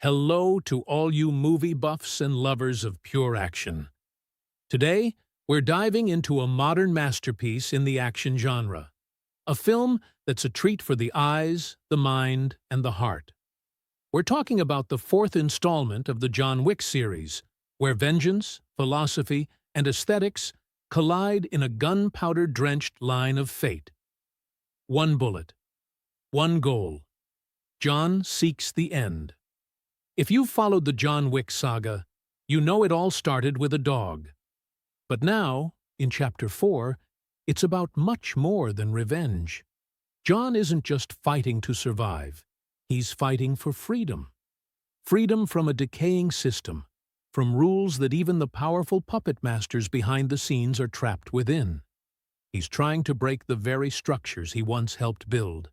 Hello to all you movie buffs and lovers of pure action. Today, we're diving into a modern masterpiece in the action genre. A film that's a treat for the eyes, the mind, and the heart. We're talking about the fourth installment of the John Wick series, where vengeance, philosophy, and aesthetics collide in a gunpowder-drenched line of fate. One bullet. One goal. John seeks the end. If you've followed the John Wick saga, you know it all started with a dog. But now, in Chapter 4, it's about much more than revenge. John isn't just fighting to survive. He's fighting for freedom. Freedom from a decaying system, from rules that even the powerful puppet masters behind the scenes are trapped within. He's trying to break the very structures he once helped build.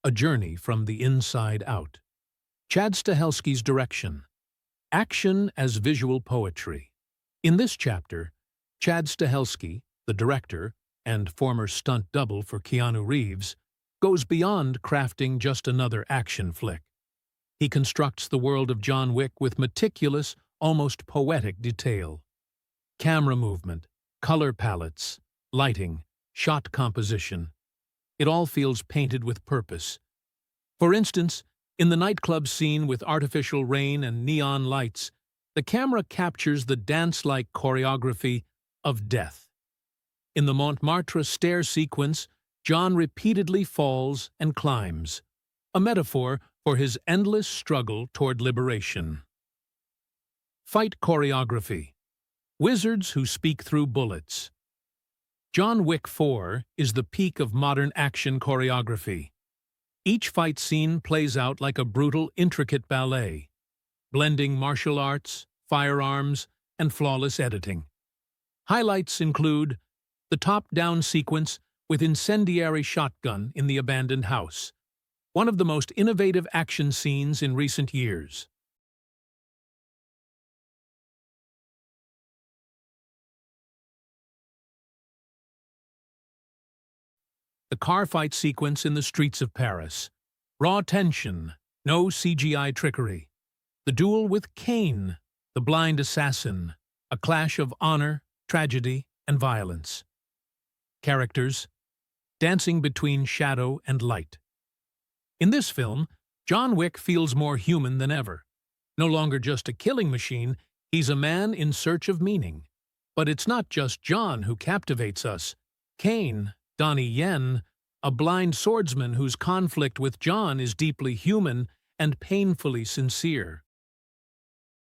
A journey from the inside out. Chad Stahelski's direction. Action as visual poetry. In this chapter, Chad Stahelski, the director and former stunt double for Keanu Reeves, goes beyond crafting just another action flick. He constructs the world of John Wick with meticulous, almost poetic detail. Camera movement, color palettes, lighting, shot composition. It all feels painted with purpose. For instance, in the nightclub scene with artificial rain and neon lights, the camera captures the dance-like choreography of death. In the Montmartre stair sequence, John repeatedly falls and climbs, a metaphor for his endless struggle toward liberation. Fight choreography. Wizards who speak through bullets. John Wick 4 is the peak of modern action choreography. Each fight scene plays out like a brutal, intricate ballet, blending martial arts, firearms, and flawless editing. Highlights include the top-down sequence with incendiary shotgun in the abandoned house, one of the most innovative action scenes in recent years. The car fight sequence in the streets of Paris. Raw tension, no CGI trickery. The duel with Kane, the blind assassin, a clash of honor, tragedy, and violence. Characters, dancing between shadow and light. In this film, John Wick feels more human than ever. No longer just a killing machine, he's a man in search of meaning. But it's not just John who captivates us. Kane, Donnie Yen, a blind swordsman whose conflict with John is deeply human and painfully sincere.